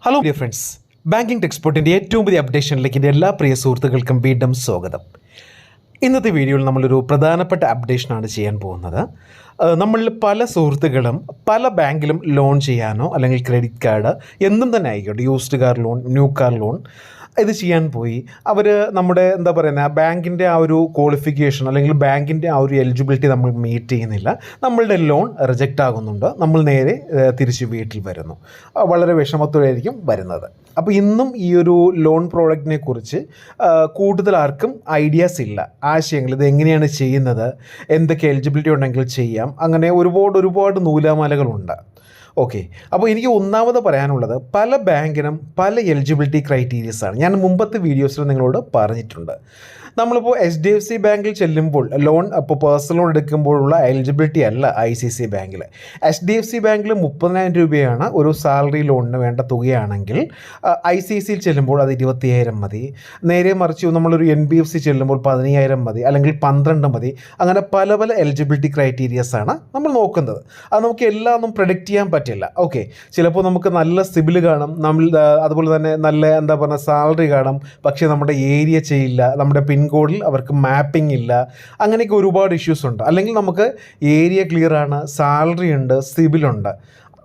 Hello dear friends, banking ടെക്സ്പോർട്ടിൻ്റെ ഏറ്റവും പുതിയ അപ്ഡേഷനിലേക്ക് എൻ്റെ എല്ലാ പ്രിയ സുഹൃത്തുക്കൾക്കും വീണ്ടും സ്വാഗതം. ഇന്നത്തെ വീഡിയോയിൽ നമ്മളൊരു പ്രധാനപ്പെട്ട അപ്ഡേഷനാണ് ചെയ്യാൻ പോകുന്നത്. നമ്മളിൽ പല സുഹൃത്തുക്കളും പല ബാങ്കിലും ലോൺ ചെയ്യാനോ അല്ലെങ്കിൽ ക്രെഡിറ്റ് കാർഡ് എന്തും തന്നെ ആയിക്കോട്ടെ, used car loan, new car loan ഇത് ചെയ്യാൻ പോയി അവർ നമ്മുടെ ബാങ്കിൻ്റെ ആ ഒരു ക്വാളിഫിക്കേഷൻ അല്ലെങ്കിൽ ബാങ്കിൻ്റെ ആ ഒരു എലിജിബിലിറ്റി നമ്മൾ മീറ്റ് ചെയ്യുന്നില്ല, നമ്മളുടെ ലോൺ റിജക്റ്റ് ആകുന്നുണ്ട്, നമ്മൾ നേരെ തിരിച്ച് വീട്ടിൽ വരുന്നു, വളരെ വിഷമത്തോടെയായിരിക്കും വരുന്നത്. അപ്പോൾ ഇന്നും ഈ ഒരു ലോൺ പ്രോഡക്റ്റിനെ കുറിച്ച് കൂടുതൽ ആർക്കും ഐഡിയാസ് ഇല്ല, ആശയങ്ങൾ, ഇത് എങ്ങനെയാണ് ചെയ്യുന്നത്, എന്തൊക്കെ എലിജിബിലിറ്റി ഉണ്ടെങ്കിൽ ചെയ്യാം, അങ്ങനെ ഒരുപാട് നൂലാമാലകളുണ്ട്. ഓക്കെ, അപ്പോൾ എനിക്ക് ഒന്നാമത് പറയാനുള്ളത്, പല ബാങ്കിനും പല എലിജിബിലിറ്റി ക്രൈറ്റീരിയസാണ്. ഞാൻ മുമ്പത്തെ വീഡിയോസിൽ നിങ്ങളോട് പറഞ്ഞിട്ടുണ്ട്. നമ്മളിപ്പോൾ HDFC ബാങ്കിൽ ചെല്ലുമ്പോൾ ലോൺ, അപ്പോൾ പേഴ്സണൽ ലോൺ എടുക്കുമ്പോഴുള്ള എലിജിബിലിറ്റി അല്ല ICICI ബാങ്കിൽ. HDFC ബാങ്കിൽ 30,000 രൂപയാണ് ഒരു സാലറി ലോണിന് വേണ്ട തുകയാണെങ്കിൽ ICICI ചെല്ലുമ്പോൾ അത് 25,000 മതി. നേരെ മറിച്ച് നമ്മളൊരു NBFC ചെല്ലുമ്പോൾ 15,000 മതി, അല്ലെങ്കിൽ 12 മതി. അങ്ങനെ പല എലിജിബിലിറ്റി ക്രൈറ്റീരിയസാണ് നമ്മൾ നോക്കുന്നത്. അത് നമുക്ക് എല്ലാം ഒന്നും പ്രൊഡിക്റ്റ് ചെയ്യാൻ പറ്റില്ല. ഓക്കെ, ചിലപ്പോൾ നമുക്ക് നല്ല സിബിൽ കാണും, അതുപോലെ തന്നെ നല്ല സാലറി കാണും, പക്ഷേ നമ്മുടെ ഏരിയ ചെയ്യില്ല, നമ്മുടെ പിൻകോഡിൽ അവർക്ക് മാപ്പിംഗ് ഇല്ല, അങ്ങനെയൊക്കെ ഒരുപാട് ഇഷ്യൂസ് ഉണ്ട്. അല്ലെങ്കിൽ നമുക്ക് ഏരിയ ക്ലിയർ ആണ്, സാലറി ഉണ്ട്, സിബിലുണ്ട്,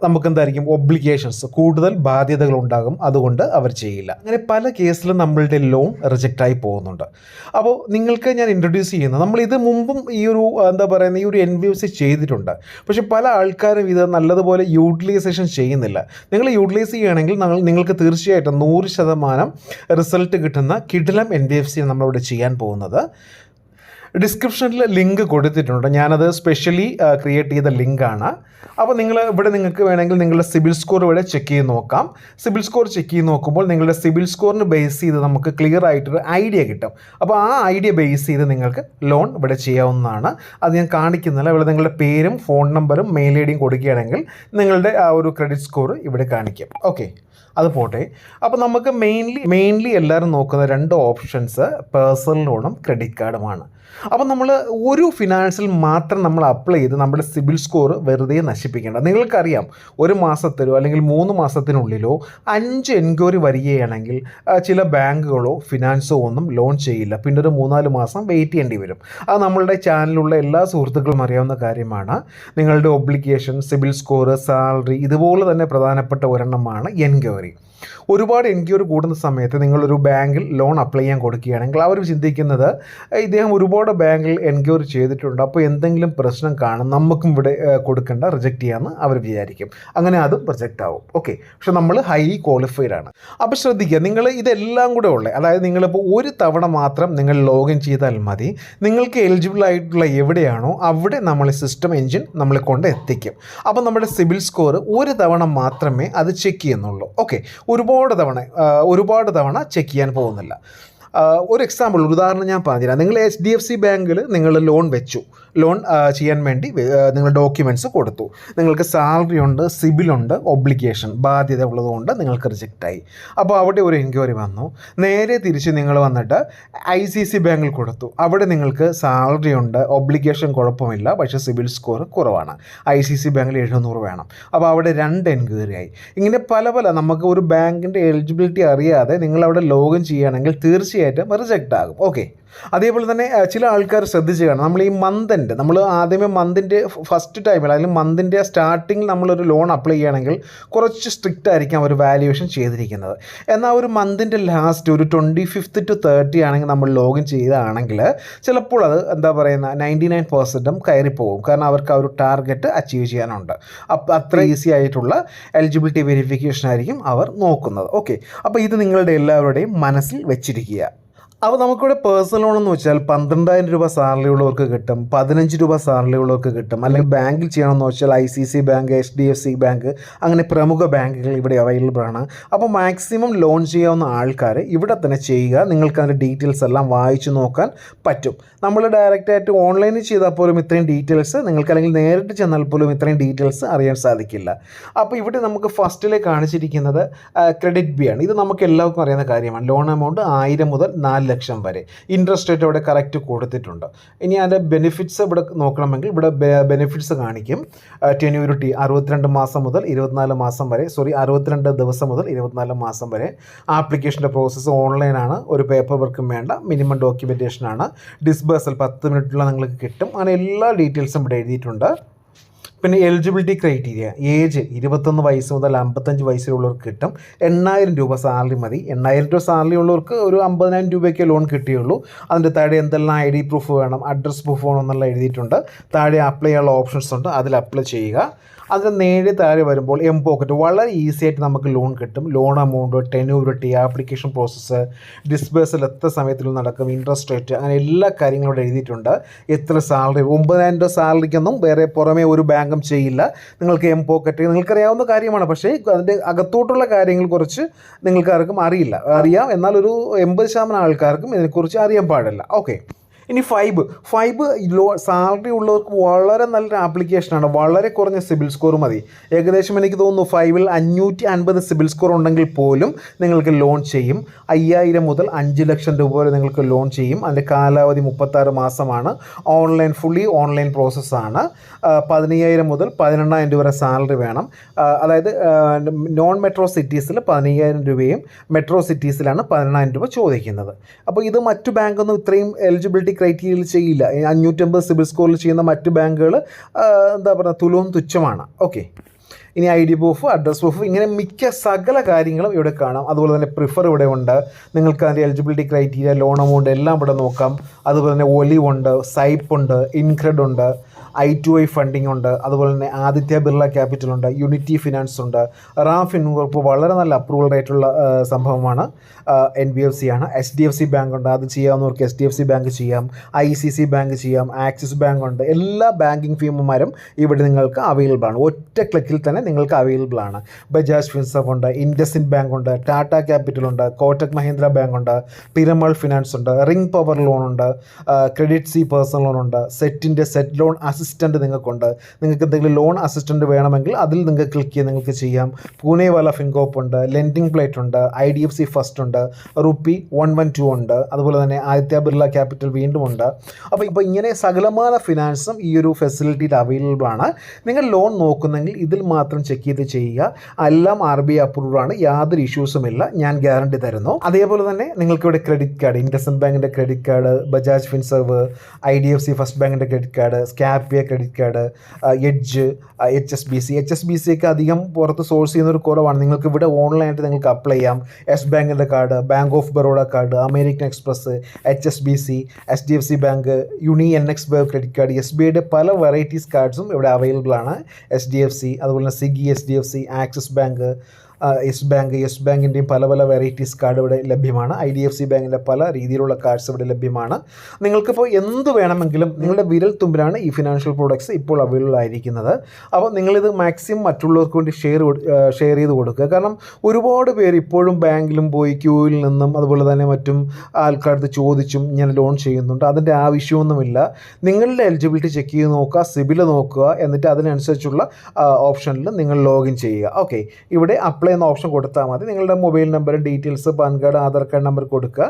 നമുക്കെന്തായിരിക്കും ഒബ്ലിഗേഷൻസ്, കൂടുതൽ ബാധ്യതകൾ ഉണ്ടാകും, അതുകൊണ്ട് അവർ ചെയ്യില്ല. അങ്ങനെ പല കേസിലും നമ്മളുടെ ലോൺ റിജക്റ്റായി പോകുന്നുണ്ട്. അപ്പോൾ നിങ്ങൾക്ക് ഞാൻ ഇൻട്രൊഡ്യൂസ് ചെയ്യുന്നത്, നമ്മളിത് മുമ്പും ഈ ഒരു ഈ ഒരു NBFC ചെയ്തിട്ടുണ്ട്, പക്ഷേ പല ആൾക്കാരും ഇത് നല്ലതുപോലെ യൂട്ടിലൈസേഷൻ ചെയ്യുന്നില്ല. നിങ്ങൾ യൂട്ടിലൈസ് ചെയ്യുകയാണെങ്കിൽ നിങ്ങൾക്ക് തീർച്ചയായിട്ടും 100% റിസൾട്ട് കിട്ടുന്ന കിടിലം NBFC നമ്മളിവിടെ ചെയ്യാൻ പോകുന്നത്. ഡിസ്ക്രിപ്ഷനിൽ ലിങ്ക് കൊടുത്തിട്ടുണ്ട്, ഞാനത് സ്പെഷ്യലി ക്രിയേറ്റ് ചെയ്ത ലിങ്കാണ്. അപ്പോൾ നിങ്ങൾക്ക് വേണമെങ്കിൽ നിങ്ങളുടെ സിബിൽ സ്കോർ ഇവിടെ ചെക്ക് ചെയ്ത് നോക്കാം. സിബിൽ സ്കോർ ചെക്ക് ചെയ്ത് നോക്കുമ്പോൾ നിങ്ങളുടെ സിബിൽ സ്കോറിന് ബേസ് ചെയ്ത് നമുക്ക് ക്ലിയർ ആയിട്ടൊരു ഐഡിയ കിട്ടും. അപ്പോൾ ആ ഐഡിയ ബേസ് ചെയ്ത് നിങ്ങൾക്ക് ലോൺ ഇവിടെ ചെയ്യാവുന്നതാണ്. അത് ഞാൻ കാണിക്കുന്നില്ല. ഇവിടെ നിങ്ങളുടെ പേരും ഫോൺ നമ്പറും മെയിൽ ഐ ഡിയും കൊടുക്കുകയാണെങ്കിൽ നിങ്ങളുടെ ആ ഒരു ക്രെഡിറ്റ് സ്കോർ ഇവിടെ കാണിക്കും. ഓക്കെ, അത് പോട്ടെ. അപ്പോൾ നമുക്ക് മെയിൻലി എല്ലാവരും നോക്കുന്ന 2 ഓപ്ഷൻസ് പേഴ്സണൽ ലോണും ക്രെഡിറ്റ് കാർഡുമാണ്. അപ്പോൾ നമ്മൾ ഒരു ഫിനാൻസിൽ മാത്രം നമ്മൾ അപ്ലൈ ചെയ്ത് നമ്മുടെ സിബിൽ സ്കോർ വെറുതെ നശിപ്പിക്കേണ്ട. നിങ്ങൾക്കറിയാം, ഒരു മാസത്തിലോ അല്ലെങ്കിൽ 3 മാസത്തിനുള്ളിലോ 5 എൻക്വയറി വരികയാണെങ്കിൽ ചില ബാങ്കുകളോ ഫിനാൻസോ ഒന്നും ലോൺ ചെയ്യില്ല, പിന്നെ ഒരു 3-4 മാസം വെയിറ്റ് ചെയ്യേണ്ടി വരും. അത് നമ്മളുടെ ചാനലിലുള്ള എല്ലാ സുഹൃത്തുക്കളും അറിയാവുന്ന കാര്യമാണ്. നിങ്ങളുടെ ഒബ്ലിഗേഷൻ, സിബിൽ സ്കോർ, സാലറി, ഇതുപോലെ തന്നെ പ്രധാനപ്പെട്ട ഒരെണ്ണമാണ് എൻക്വയറി. ഒരുപാട് എൻക്വയറി കൂടുന്ന സമയത്ത് നിങ്ങളൊരു ബാങ്കിൽ ലോൺ അപ്ലൈ ചെയ്യാൻ കൊടുക്കുകയാണെങ്കിൽ അവർ ചിന്തിക്കുന്നത്, ഇദ്ദേഹം ഒരുപാട് ബാങ്കിൽ എൻക്വയറി ചെയ്തിട്ടുണ്ട്, അപ്പോൾ എന്തെങ്കിലും പ്രശ്നം കാണും, നമുക്കും ഇവിടെ കൊടുക്കേണ്ട, റിജക്റ്റ് ചെയ്യാമെന്ന് അവർ വിചാരിക്കും. അങ്ങനെ അതും റിജക്റ്റ് ആവും. ഓക്കെ, പക്ഷെ നമ്മൾ ഹൈലി ക്വാളിഫൈഡ് ആണ്. അപ്പോൾ ശ്രദ്ധിക്കുക, നിങ്ങൾ ഇതെല്ലാം കൂടെ ഉള്ളത്, അതായത് നിങ്ങളിപ്പോൾ ഒരു തവണ മാത്രം നിങ്ങൾ ലോഗിൻ ചെയ്താൽ മതി. നിങ്ങൾക്ക് എലിജിബിൾ ആയിട്ടുള്ള എവിടെയാണോ അവിടെ നമ്മൾ സിസ്റ്റം എൻജിൻ നമ്മളെ കൊണ്ട് എത്തിക്കും. അപ്പോൾ നമ്മുടെ സിബിൽ സ്കോർ ഒരു തവണ മാത്രമേ അത് ചെക്ക് ചെയ്യുന്നുള്ളൂ. ഓക്കെ, ഒരുപാട് തവണ ചെക്ക് ചെയ്യാൻ പോകുന്നില്ല. ഒരു എക്സാമ്പിൾ, ഒരു ഉദാഹരണം ഞാൻ പറഞ്ഞുതരാം. നിങ്ങൾ HDFC ബാങ്കിൽ നിങ്ങൾ ലോൺ വെച്ചു, ലോൺ ചെയ്യാൻ വേണ്ടി നിങ്ങൾ ഡോക്യുമെൻറ്റ്സ് കൊടുത്തു, നിങ്ങൾക്ക് സാലറി ഉണ്ട്, സിബിലുണ്ട്, ഒബ്ലിഗേഷൻ, ബാധ്യത ഉള്ളതുകൊണ്ട് നിങ്ങൾക്ക് റിജക്റ്റായി. അപ്പോൾ അവിടെ ഒരു എൻക്വയറി വന്നു. നേരെ തിരിച്ച് നിങ്ങൾ വന്നിട്ട് ICICI ബാങ്കിൽ കൊടുത്തു, അവിടെ നിങ്ങൾക്ക് സാലറി ഉണ്ട്, ഒബ്ലിഗേഷൻ കുഴപ്പമില്ല, പക്ഷേ സിബിൽ സ്കോർ കുറവാണ്, ICICI ബാങ്കിൽ 700 വേണം. അപ്പോൾ അവിടെ 2 എൻക്വയറി ആയി. ഇങ്ങനെ പല നമുക്ക് ഒരു ബാങ്കിൻ്റെ എലിജിബിലിറ്റി അറിയാതെ നിങ്ങളവിടെ ലോഗിൻ ചെയ്യുകയാണെങ്കിൽ തീർച്ചയായിട്ടും റിജക്റ്റ് ആകും. ഓക്കെ, അതേപോലെ തന്നെ ചില ആൾക്കാർ ശ്രദ്ധിച്ച് കാണാം, നമ്മൾ ഈ നമ്മൾ ആദ്യമേ മന്തിൻ്റെ ഫസ്റ്റ് ടൈമിൽ അല്ലെങ്കിൽ മന്തിൻ്റെ സ്റ്റാർട്ടിങ്ങിൽ നമ്മളൊരു ലോൺ അപ്ലൈ ചെയ്യുകയാണെങ്കിൽ കുറച്ച് സ്ട്രിക്റ്റ് ആയിരിക്കും അവർ വാല്യുവേഷൻ ചെയ്തിരിക്കുന്നത്. എന്നാൽ ഒരു മന്തിൻ്റെ ലാസ്റ്റ് ഒരു 25th to 30 ആണെങ്കിൽ നമ്മൾ ലോഗിൻ ചെയ്തതാണെങ്കിൽ ചിലപ്പോൾ അത് 99% കയറിപ്പോകും. കാരണം അവർക്ക് ആ ഒരു ടാർഗറ്റ് അച്ചീവ് ചെയ്യാനുണ്ട്. അപ്പോൾ അത്ര ഈസി ആയിട്ടുള്ള എലിജിബിലിറ്റി വെരിഫിക്കേഷൻ ആയിരിക്കും അവർ നോക്കുന്നത്. ഓക്കെ, അപ്പോൾ ഇത് നിങ്ങളുടെ എല്ലാവരുടെയും മനസ്സിൽ വെച്ചിരിക്കുക. അപ്പോൾ നമുക്കിവിടെ പേഴ്സണൽ ലോൺ എന്ന് വെച്ചാൽ 12,000 രൂപ സാലറി ഉള്ളവർക്ക് കിട്ടും, 15 രൂപ സാലറി ഉള്ളവർക്ക് കിട്ടും. അല്ലെങ്കിൽ ബാങ്കിൽ ചെയ്യണമെന്ന് വെച്ചാൽ ICICI ബാങ്ക്, HDFC ബാങ്ക്, അങ്ങനെ പ്രമുഖ ബാങ്കുകൾ ഇവിടെ അവൈലബിൾ ആണ്. അപ്പോൾ മാക്സിമം ലോൺ ചെയ്യാവുന്ന ആൾക്കാർ ഇവിടെ തന്നെ ചെയ്യുക. നിങ്ങൾക്ക് അതിൻ്റെ ഡീറ്റെയിൽസ് എല്ലാം വായിച്ചു നോക്കാൻ പറ്റും. നമ്മൾ ഡയറക്റ്റായിട്ട് ഓൺലൈനിൽ ചെയ്താൽ പോലും ഇത്രയും ഡീറ്റെയിൽസ് നിങ്ങൾക്ക്, അല്ലെങ്കിൽ നേരിട്ട് ചെന്നാൽ പോലും ഇത്രയും ഡീറ്റെയിൽസ് അറിയാൻ സാധിക്കില്ല. അപ്പോൾ ഇവിടെ നമുക്ക് ഫസ്റ്റിലെ കാണിച്ചിരിക്കുന്നത് ക്രെഡിറ്റ് ബി ആണ്. ഇത് നമുക്ക് എല്ലാവർക്കും അറിയുന്ന കാര്യമാണ്. ലോൺ എമൗണ്ട് 1000 മുതൽ 4 ലക്ഷം വരെ. ഇൻട്രസ്റ്റ് റേറ്റ് അവിടെ കറക്റ്റ് കൊടുത്തിട്ടുണ്ട്. ഇനി അതിൻ്റെ ബെനിഫിറ്റ്സ് ഇവിടെ നോക്കണമെങ്കിൽ ഇവിടെ ബെനിഫിറ്റ്സ് കാണിക്കും. ടെന്യൂരിറ്റി 62 മാസം മുതൽ 24 മാസം വരെ, 62 ദിവസം മുതൽ 24 മാസം വരെ. ആപ്ലിക്കേഷൻ്റെ പ്രോസസ്സ് ഓൺലൈനാണ്, ഒരു പേപ്പർ വർക്കും വേണ്ട, മിനിമം ഡോക്യുമെൻറ്റേഷനാണ്. ഡിസ്ബേഴ്സൽ 10 മിനിറ്റുള്ള നിങ്ങൾക്ക് കിട്ടും. അങ്ങനെ എല്ലാ ഡീറ്റെയിൽസും ഇവിടെ എഴുതിയിട്ടുണ്ട്. പിന്നെ എലിജിബിലിറ്റി ക്രൈറ്റീരിയ, ഏജ് 21 വയസ്സ് മുതൽ 55 വയസ്സിലുള്ളവർക്ക് കിട്ടും. 8000 രൂപ സാലറി മതി. 8000 രൂപ സാലറി ഉള്ളവർക്ക് ഒരു 50,000 രൂപയ്ക്ക് ലോൺ കിട്ടിയുള്ളൂ. അതിൻ്റെ താഴെ എന്തെല്ലാം ID പ്രൂഫ് വേണം, അഡ്രസ് പ്രൂഫ് വേണം എന്നുള്ള എഴുതിയിട്ടുണ്ട്. താഴെ അപ്ലൈ ചെയ്യാനുള്ള ഓപ്ഷൻസ് ഉണ്ട്, അതിൽ അപ്ലൈ ചെയ്യുക. അതിന് നേരെ താഴെ വരുമ്പോൾ എംപോക്കറ്റ്, വളരെ ഈസി ആയിട്ട് നമുക്ക് ലോൺ കിട്ടും. ലോൺ എമൗണ്ട്, ടെന്യൂരിറ്റി, ആപ്ലിക്കേഷൻ പ്രോസസ്സ്, ഡിസ്ബേഴ്സൽ എത്ര സമയത്തിൽ നടക്കും, ഇൻട്രസ്റ്റ് റേറ്റ്, അങ്ങനെ എല്ലാ കാര്യങ്ങളും ഇവിടെ എഴുതിയിട്ടുണ്ട്. എത്ര സാലറി, 9,000 രൂപ സാലറിക്കൊന്നും വേറെ പുറമേ ഒരു ബാങ്കും ചെയ്യില്ല. നിങ്ങൾക്ക് എംപോക്കറ്റ് നിങ്ങൾക്കറിയാവുന്ന കാര്യമാണ്, പക്ഷേ അതിൻ്റെ അകത്തോട്ടുള്ള കാര്യങ്ങൾ കുറച്ച് നിങ്ങൾക്കാർക്കും അറിയില്ല. അറിയാം, എന്നാൽ ഒരു 80% ആൾക്കാർക്കും ഇതിനെക്കുറിച്ച് അറിയാൻ പാടില്ല. ഓക്കെ. ഇനി ഫൈബ് സാലറി ഉള്ളവർക്ക് വളരെ നല്ലൊരു ആപ്ലിക്കേഷനാണ്. വളരെ കുറഞ്ഞ സിബിൽ സ്കോർ മതി. ഏകദേശം എനിക്ക് തോന്നുന്നു ഫൈബിൽ 550 സിബിൽ സ്കോർ ഉണ്ടെങ്കിൽ പോലും നിങ്ങൾക്ക് ലോൺ ചെയ്യും. 5,000 മുതൽ 5 ലക്ഷം രൂപ വരെ നിങ്ങൾക്ക് ലോൺ ചെയ്യും. അതിൻ്റെ കാലാവധി 36 മാസമാണ്. ഫുള്ളി ഓൺലൈൻ പ്രോസസ്സാണ്. 15,000 മുതൽ 18,000 രൂപ വരെ സാലറി വേണം. അതായത് നോൺ മെട്രോ സിറ്റീസിൽ 15,000 രൂപയും മെട്രോ സിറ്റീസിലാണ് 18,000 രൂപ ചോദിക്കുന്നത്. അപ്പോൾ ഇത് മറ്റു ബാങ്കൊന്നും ഇത്രയും എലിജിബിലിറ്റി ക്രൈറ്റീരിയയിൽ ചെയ്യില്ല. 550 സിബിൽ സ്കോറിൽ ചെയ്യുന്ന മറ്റ് ബാങ്കുകൾ എന്താ പറയുക, തുലവും തുച്ഛമാണ്. ഓക്കെ. ഇനി ID പ്രൂഫ്, അഡ്രസ് പ്രൂഫ്, ഇങ്ങനെ മിക്ക സകല കാര്യങ്ങളും ഇവിടെ കാണാം. അതുപോലെ തന്നെ പ്രിഫർ ഇവിടെ ഉണ്ട്. നിങ്ങൾക്ക് അതിൻ്റെ എലിജിബിലിറ്റി ക്രൈറ്റീരിയ, ലോൺ എമൗണ്ട് എല്ലാം ഇവിടെ നോക്കാം. അതുപോലെ തന്നെ ഒലിവ് ഉണ്ട്, സൈപ്പ് ഉണ്ട്, ഇൻക്രെഡ് ഉണ്ട്, I2I ഫണ്ടിങ് ഉണ്ട്. അതുപോലെ തന്നെ ആദിത്യ ബിർള ക്യാപിറ്റൽ ഉണ്ട്, യൂണിറ്റി ഫിനാൻസ് ഉണ്ട്, റാം ഫിൻകോർപ്പ് വളരെ നല്ല അപ്രൂവൽ റേറ്റുള്ള സംഭവമാണ്. NBFC ആണ്. HDFC ബാങ്ക് ഉണ്ട്, അത് ചെയ്യാവുന്നവർക്ക് HDFC ബാങ്ക് ചെയ്യാം. ICC ബാങ്ക് ചെയ്യാം, ആക്സിസ് ബാങ്ക് ഉണ്ട്. എല്ലാ ബാങ്കിങ് ഫീമുമാരും ഇവിടെ നിങ്ങൾക്ക് അവൈലബിൾ ആണ്. ഒറ്റ ക്ലിക്കിൽ തന്നെ നിങ്ങൾക്ക് അവൈലബിൾ ആണ്. ബജാജ് ഫിൻസർവ് ഉണ്ട്, ഇൻഡസിൻഡ് ബാങ്ക് ഉണ്ട്, ടാറ്റ ക്യാപിറ്റൽ ഉണ്ട്, കോട്ടക് മഹീന്ദ്ര ബാങ്ക് ഉണ്ട്, പിരമൾ ഫിനാൻസ് ഉണ്ട്, റിംഗ് പവർ ലോൺ ഉണ്ട്, ക്രെഡിറ്റ് സി പേഴ്സണൽ ലോൺ ഉണ്ട്, സെറ്റിൻ്റെ സെറ്റ് ലോൺ അസിസ്റ്റൻറ്റ് നിങ്ങൾക്കുണ്ട്. നിങ്ങൾക്ക് എന്തെങ്കിലും ലോൺ അസിസ്റ്റൻറ്റ് വേണമെങ്കിൽ അതിൽ നിങ്ങൾക്ക് ക്ലിക്ക് ചെയ്ത് നിങ്ങൾക്ക് ചെയ്യാം. പൂനെവാല ഫിൻകോപ്പ് ഉണ്ട്, ലെൻഡിങ് പ്ലേറ്റ് ഉണ്ട്, IDFC ഫസ്റ്റ് ഉണ്ട്, റുപ്പി 112 ഉണ്ട്, അതുപോലെ തന്നെ ആദിത്യ ബിർള ക്യാപിറ്റൽ വീണ്ടും ഉണ്ട്. അപ്പോൾ ഇങ്ങനെ സകലമായ ഫിനാൻസും ഈ ഒരു ഫെസിലിറ്റിയിൽ അവൈലബിൾ ആണ്. നിങ്ങൾ ലോൺ നോക്കുന്നെങ്കിൽ ഇതിൽ മാത്രം ചെക്ക് ചെയ്ത് ചെയ്യുക. എല്ലാം RBI അപ്രൂവ്ഡ് ആണ്, യാതൊരു ഇഷ്യൂസും ഇല്ല, ഞാൻ ഗ്യാരണ്ടി തരുന്നു. അതേപോലെ തന്നെ നിങ്ങൾക്കിവിടെ ക്രെഡിറ്റ് കാർഡ്, ഇൻഡസിൻഡ് ബാങ്കിൻ്റെ credit card, Bajaj Finserv, IDFC first ബാങ്കിൻ്റെ credit card, Scapia credit card, Edge, HSBC ഒക്കെ അധികം പുറത്ത് സോഴ്സ് ചെയ്യുന്നൊരു കുറവാണ്. നിങ്ങൾക്ക് ഇവിടെ ഓൺലൈനായിട്ട് നിങ്ങൾക്ക് അപ്ലൈ ചെയ്യാം. യെസ് ബാങ്കിൻ്റെ card, bank of Baroda card, American Express, HSBC, HDFC bank, Uni NX credit card, SBIയുടെ പല വെറൈറ്റീസ് കാർഡ്സും ഇവിടെ അവൈലബിൾ ആണ്. HDFC, അതുപോലെ തന്നെ Swiggy, HDFC, Axis bank, yes ബാങ്കിൻ്റെയും പല വെറൈറ്റീസ് കാർഡ് ഇവിടെ ലഭ്യമാണ്. IDFC ബാങ്കിൻ്റെ പല രീതിയിലുള്ള കാർഡ്സ് ഇവിടെ ലഭ്യമാണ്. നിങ്ങൾക്കിപ്പോൾ എന്ത് വേണമെങ്കിലും നിങ്ങളുടെ വിരൽ തുമ്പിലാണ് ഈ ഫിനാൻഷ്യൽ പ്രോഡക്ട്സ് ഇപ്പോൾ അവൈലബിൾ ആയിരിക്കുന്നത്. അപ്പോൾ നിങ്ങളിത് മാക്സിമം മറ്റുള്ളവർക്ക് വേണ്ടി ഷെയർ ചെയ്ത് കൊടുക്കുക. കാരണം ഒരുപാട് പേര് ഇപ്പോഴും ബാങ്കിലും പോയി ക്യൂവിൽ നിന്നും അതുപോലെ തന്നെ മറ്റും ആൾക്കാർക്ക് ചോദിച്ചും ഞാൻ ലോൺ ചെയ്യുന്നുണ്ട്. അതിൻ്റെ ആവശ്യമൊന്നുമില്ല. നിങ്ങളുടെ എലിജിബിലിറ്റി ചെക്ക് ചെയ്ത് നോക്കുക, സിബിൽ നോക്കുക, എന്നിട്ട് അതിനനുസരിച്ചുള്ള ഓപ്ഷനിൽ നിങ്ങൾ ലോഗിൻ ചെയ്യുക. ഓക്കെ. ഇവിടെ അപ്ലൈ എന്ന ഓപ്ഷൻ കൊടുത്താൽ മതി. നിങ്ങളുടെ mobile number, details, pan card, Aadhaar card number കൊടുക്കുക,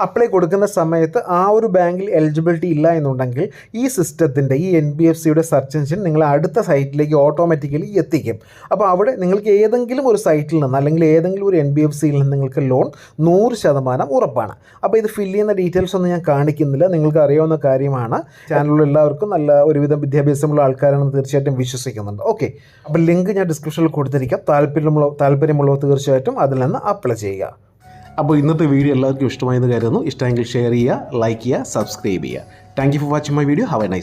അപ്ലൈ കൊടുക്കുന്ന സമയത്ത് ആ ഒരു ബാങ്കിൽ എലിജിബിലിറ്റി ഇല്ല എന്നുണ്ടെങ്കിൽ ഈ സിസ്റ്റത്തിൻ്റെ, ഈ NBFCയുടെ സെർച്ച് എഞ്ചിൻ നിങ്ങളെ അടുത്ത സൈറ്റിലേക്ക് ഓട്ടോമാറ്റിക്കലി എത്തിക്കും. അപ്പോൾ അവിടെ നിങ്ങൾക്ക് ഏതെങ്കിലും ഒരു സൈറ്റിൽ നിന്ന് അല്ലെങ്കിൽ ഏതെങ്കിലും ഒരു NBFCയിൽ നിന്ന് നിങ്ങൾക്ക് ലോൺ 100% ഉറപ്പാണ്. അപ്പോൾ ഇത് ഫില്ല് ചെയ്യുന്ന ഡീറ്റെയിൽസ് ഒന്നും ഞാൻ കാണിക്കുന്നില്ല, നിങ്ങൾക്ക് അറിയാവുന്ന കാര്യമാണ്. ചാനലിൽ എല്ലാവർക്കും നല്ല ഒരുവിധം വിദ്യാഭ്യാസമുള്ള ആൾക്കാരാണെന്ന് തീർച്ചയായിട്ടും വിശ്വസിക്കുന്നുണ്ട്. ഓക്കെ. അപ്പോൾ ലിങ്ക് ഞാൻ ഡിസ്ക്രിപ്ഷനിൽ കൊടുത്തിരിക്കാം. താല്പര്യമുള്ളവർ തീർച്ചയായിട്ടും അതിൽ നിന്ന് അപ്ലൈ ചെയ്യുക. അപ്പോൾ ഇന്നത്തെ വീഡിയോ എല്ലാവർക്കും ഇഷ്ടമായെന്ന് കരുതുന്നു. ഇഷ്ടമെങ്കിൽ ഷെയർ ചെയ്യുക, ലൈക്ക് ചെയ്യുക, സബ്സ്ക്രൈബ് ചെയ്യുക. Thank you for watching my video. Have A nice